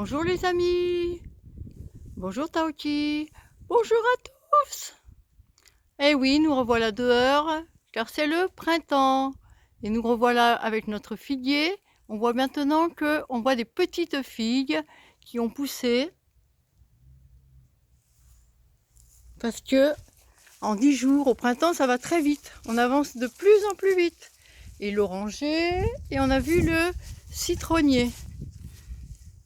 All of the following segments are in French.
Bonjour les amis, bonjour Taoki, bonjour à tous. Eh oui, nous revoilà dehors, car c'est le printemps. Et nous revoilà avec notre figuier. On voit maintenant on voit des petites figues qui ont poussé. Parce que en 10 jours, au printemps, ça va très vite. On avance de plus en plus vite. Et l'oranger, et on a vu le citronnier.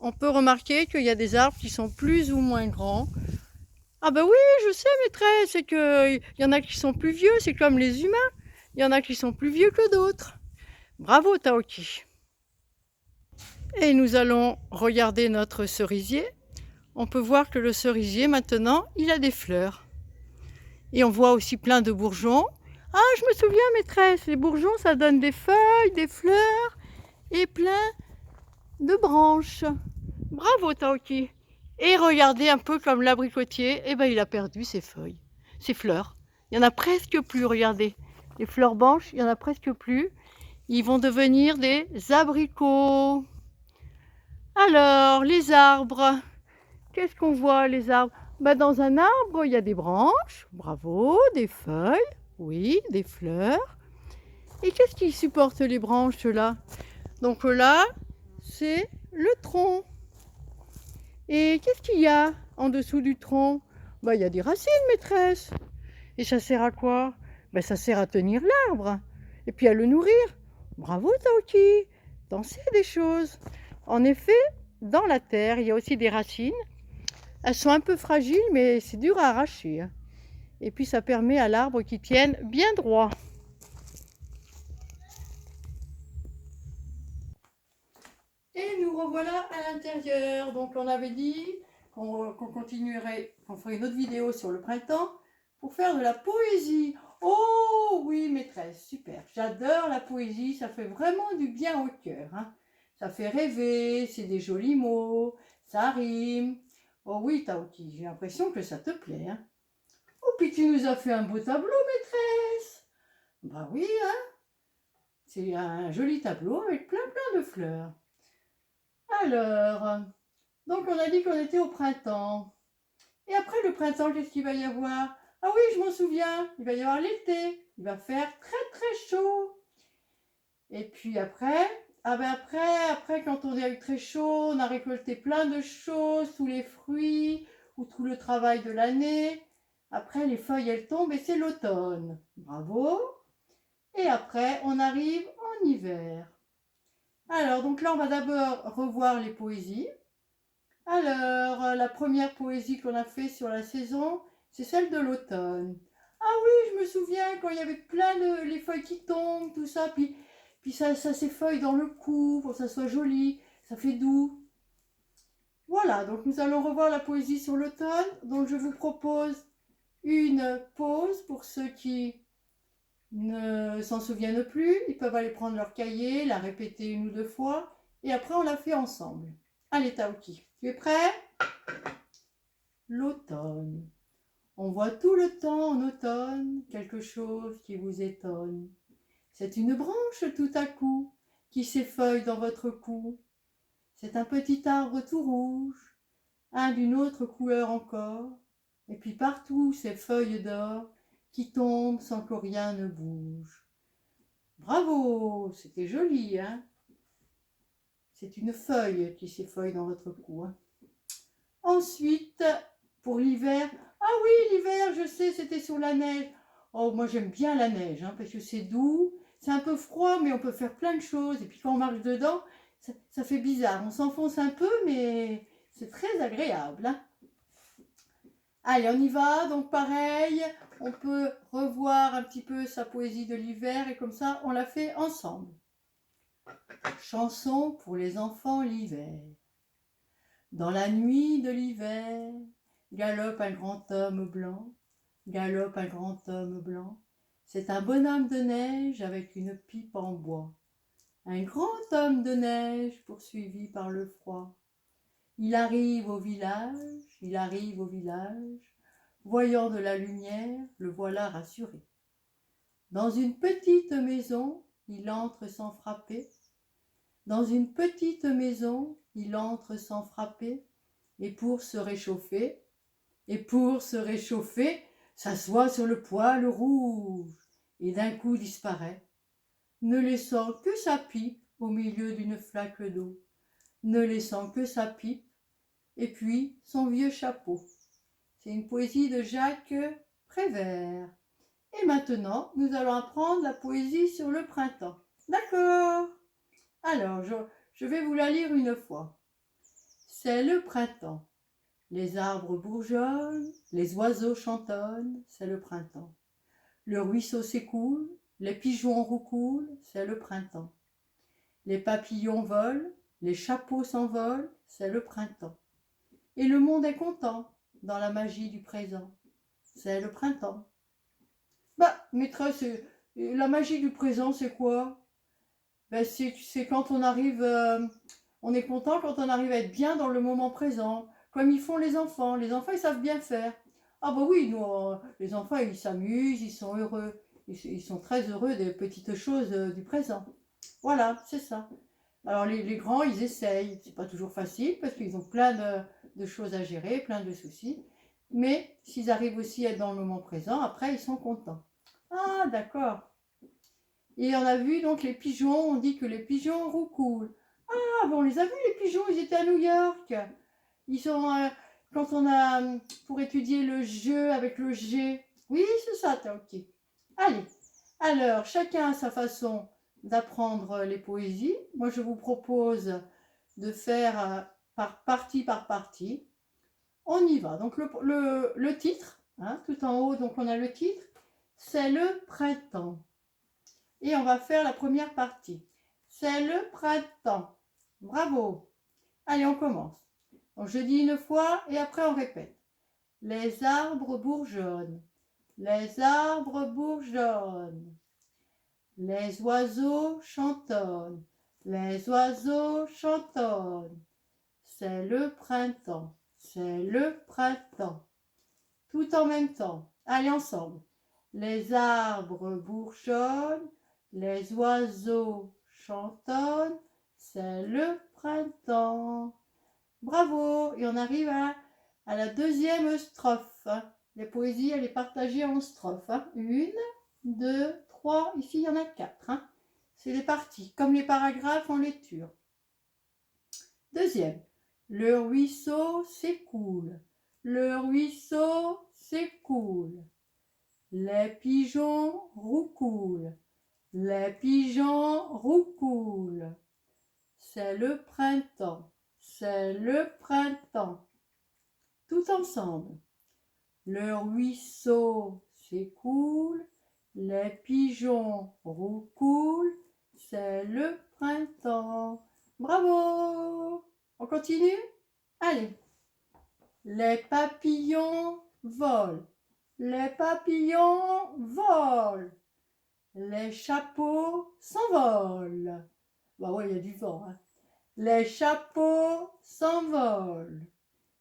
On peut remarquer qu'il y a des arbres qui sont plus ou moins grands. Ah ben oui, je sais maîtresse, c'est que il y en a qui sont plus vieux, c'est comme les humains. Il y en a qui sont plus vieux que d'autres. Bravo Taoki. Et nous allons regarder notre cerisier. On peut voir que le cerisier maintenant, il a des fleurs. Et on voit aussi plein de bourgeons. Ah, je me souviens maîtresse, les bourgeons ça donne des feuilles, des fleurs et plein de branches. Bravo Taoki. Et regardez un peu comme l'abricotier, eh ben, il a perdu ses feuilles, ses fleurs. Il n'y en a presque plus, regardez. Les fleurs blanches, il n'y en a presque plus. Ils vont devenir des abricots. Alors, les arbres. Qu'est-ce qu'on voit, les arbres? Ben, dans un arbre, il y a des branches, bravo, des feuilles, oui, des fleurs. Et qu'est-ce qui supporte les branches, là? Donc là, c'est le tronc. Et qu'est-ce qu'il y a en dessous du tronc? Bah, il y a des racines, maîtresse. Et ça sert à quoi? Bah, ça sert à tenir l'arbre. Et puis à le nourrir. Bravo, Taoki. T'en sais des choses. En effet, dans la terre, il y a aussi des racines. Elles sont un peu fragiles, mais c'est dur à arracher. Et puis ça permet à l'arbre qu'il tienne bien droit. Et nous revoilà à l'intérieur. Donc on avait dit qu'on continuerait, qu'on ferait une autre vidéo sur le printemps pour faire de la poésie. Oh oui maîtresse, super. J'adore la poésie, ça fait vraiment du bien au cœur. Hein. Ça fait rêver, c'est des jolis mots, ça rime. Oh oui Taoki, j'ai l'impression que ça te plaît. Hein. Oh puis tu nous as fait un beau tableau maîtresse. Bah oui, hein. C'est un joli tableau avec plein de fleurs. Alors, donc on a dit qu'on était au printemps. Et après le printemps, qu'est-ce qu'il va y avoir? Ah oui, je m'en souviens, il va y avoir l'été. Il va faire très chaud. Et puis après, ah ben après quand on a eu très chaud, on a récolté plein de choses, tous les fruits ou tout le travail de l'année. Après les feuilles elles tombent et c'est l'automne. Bravo. Et après on arrive en hiver. Alors donc là on va d'abord revoir les poésies. Alors, la première poésie qu'on a fait sur la saison, c'est celle de l'automne. Ah oui, je me souviens quand il y avait plein de les feuilles qui tombent, tout ça, puis ça s'effeuille dans le cou pour que ça soit joli, ça fait doux. Voilà, donc nous allons revoir la poésie sur l'automne. Donc je vous propose une pause pour ceux qui ne s'en souviennent plus. Ils peuvent aller prendre leur cahier, la répéter une ou deux fois, et après on la fait ensemble. Allez Taoki, tu es prêt? L'automne. On voit tout le temps en automne quelque chose qui vous étonne. C'est une branche tout à coup qui s'effeuille dans votre cou. C'est un petit arbre tout rouge, un d'une autre couleur encore. Et puis partout ces feuilles d'or qui tombent sans que rien ne bouge. Bravo, c'était joli, hein? C'est une feuille qui s'effeuille dans votre cou. Hein. Ensuite, pour l'hiver, ah oui, l'hiver, je sais, c'était sur la neige. Oh, moi j'aime bien la neige, hein, parce que c'est doux, c'est un peu froid, mais on peut faire plein de choses. Et puis quand on marche dedans, ça fait bizarre. On s'enfonce un peu, mais c'est très agréable. Hein. Allez, on y va. Donc pareil, on peut revoir un petit peu sa poésie de l'hiver, et comme ça, on la fait ensemble. Chanson pour les enfants l'hiver. Dans la nuit de l'hiver, galope un grand homme blanc, galope un grand homme blanc. C'est un bonhomme de neige avec une pipe en bois. Un grand homme de neige poursuivi par le froid. Il arrive au village, il arrive au village. Voyant de la lumière, le voilà rassuré. Dans une petite maison, il entre sans frapper. Dans une petite maison, il entre sans frapper, et pour se réchauffer, s'assoit sur le poêle rouge, et d'un coup disparaît, ne laissant que sa pipe au milieu d'une flaque d'eau, ne laissant que sa pipe, et puis son vieux chapeau. C'est une poésie de Jacques Prévert. Et maintenant, nous allons apprendre la poésie sur le printemps. D'accord? Alors, je vais vous la lire une fois. C'est le printemps. Les arbres bourgeonnent, les oiseaux chantonnent, c'est le printemps. Le ruisseau s'écoule, les pigeons roucoulent, c'est le printemps. Les papillons volent, les chapeaux s'envolent, c'est le printemps. Et le monde est content dans la magie du présent, c'est le printemps. Maîtresse, la magie du présent, c'est quoi? C'est quand on arrive, on est content quand on arrive à être bien dans le moment présent, comme ils font les enfants. Les enfants, ils savent bien faire. Ah bah oui, nous, les enfants, ils s'amusent, ils sont heureux. Ils sont très heureux des petites choses du présent. Voilà, c'est ça. Alors les grands, ils essayent. C'est pas toujours facile parce qu'ils ont plein de choses à gérer, plein de soucis. Mais s'ils arrivent aussi à être dans le moment présent, après, ils sont contents. Ah, d'accord. Et on a vu donc les pigeons, on dit que les pigeons roucoulent. Ah, bon, on les a vus les pigeons, ils étaient à New York. Ils sont, quand on a, pour étudier le jeu avec le G. Oui, c'est ça, t'as ok. Allez, alors, chacun a sa façon d'apprendre les poésies. Moi, je vous propose de faire par partie. On y va. Donc, le titre, hein, tout en haut, donc on a le titre, c'est le printemps. Et on va faire la première partie. C'est le printemps. Bravo. Allez, on commence. Donc, je dis une fois et après on répète. Les arbres bourgeonnent. Les arbres bourgeonnent. Les oiseaux chantonnent. Les oiseaux chantonnent. C'est le printemps. C'est le printemps. Tout en même temps. Allez, ensemble. Les arbres bourgeonnent. Les oiseaux chantonnent, c'est le printemps. Bravo! Et on arrive à la deuxième strophe. La poésie, elle est partagée en strophes. 1, 2, 3, ici il y en a 4. C'est les parties, comme les paragraphes en lecture. Deuxième. Le ruisseau s'écoule. Le ruisseau s'écoule. Les pigeons roucoulent. Les pigeons roucoulent. C'est le printemps. C'est le printemps. Tout ensemble. Le ruisseau s'écoule. Les pigeons roucoulent. C'est le printemps. Bravo! On continue? Allez. Les papillons volent. Les papillons volent. Les chapeaux s'envolent. Bah ouais, il y a du vent. Les chapeaux s'envolent.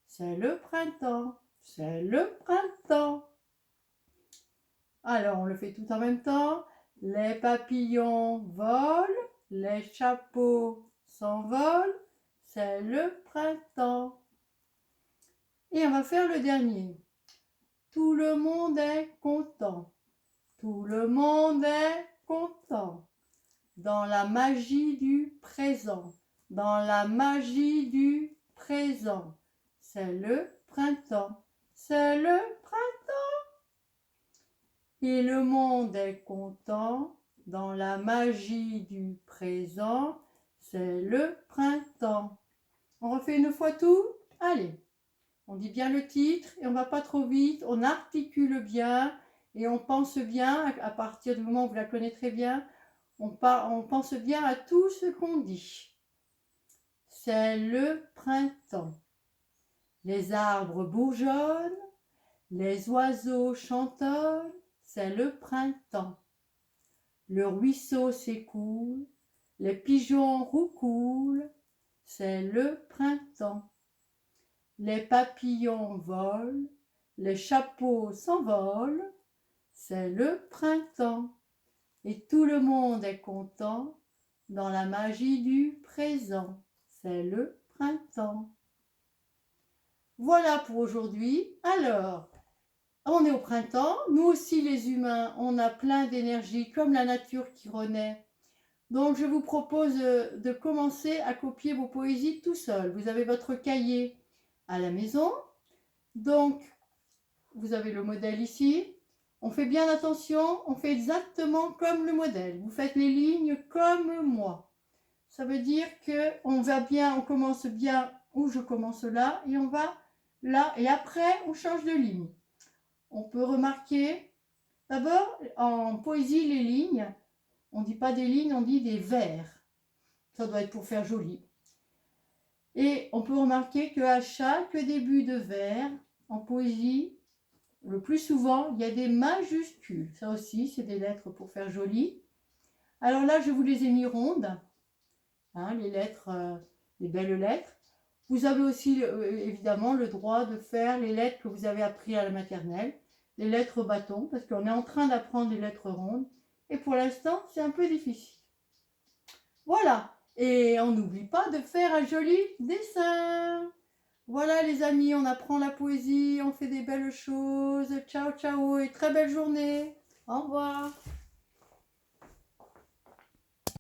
C'est le printemps. C'est le printemps. Alors, on le fait tout en même temps. Les papillons volent. Les chapeaux s'envolent. C'est le printemps. Et on va faire le dernier. Tout le monde est content. Tout le monde est content. Dans la magie du présent. Dans la magie du présent. C'est le printemps. C'est le printemps. Et le monde est content. Dans la magie du présent. C'est le printemps. On refait une fois tout? Allez. On dit bien le titre et on ne va pas trop vite. On articule bien. Et on pense bien, à partir du moment où vous la connaîtrez bien, on pense bien à tout ce qu'on dit. C'est le printemps. Les arbres bourgeonnent, les oiseaux chantonnent, c'est le printemps. Le ruisseau s'écoule, les pigeons roucoulent, c'est le printemps. Les papillons volent, les chapeaux s'envolent, c'est le printemps. Et tout le monde est content dans la magie du présent. C'est le printemps. Voilà pour aujourd'hui. Alors, on est au printemps. Nous aussi, les humains, on a plein d'énergie, comme la nature qui renaît. Donc, je vous propose de commencer à copier vos poésies tout seul. Vous avez votre cahier à la maison. Donc, vous avez le modèle ici. On fait bien attention, on fait exactement comme le modèle. Vous faites les lignes comme moi. Ça veut dire qu'on va bien, on commence bien où je commence là et on va là. Et après, on change de ligne. On peut remarquer, d'abord, en poésie, les lignes, on ne dit pas des lignes, on dit des vers. Ça doit être pour faire joli. Et on peut remarquer qu'à chaque début de vers, en poésie, le plus souvent, il y a des majuscules. Ça aussi, c'est des lettres pour faire joli. Alors là, je vous les ai mis rondes, hein, les lettres, les belles lettres. Vous avez aussi, évidemment, le droit de faire les lettres que vous avez appris à la maternelle, les lettres bâton, parce qu'on est en train d'apprendre les lettres rondes. Et pour l'instant, c'est un peu difficile. Voilà. Et on n'oublie pas de faire un joli dessin. Voilà les amis, on apprend la poésie, on fait des belles choses. Ciao, ciao et très belle journée. Au revoir.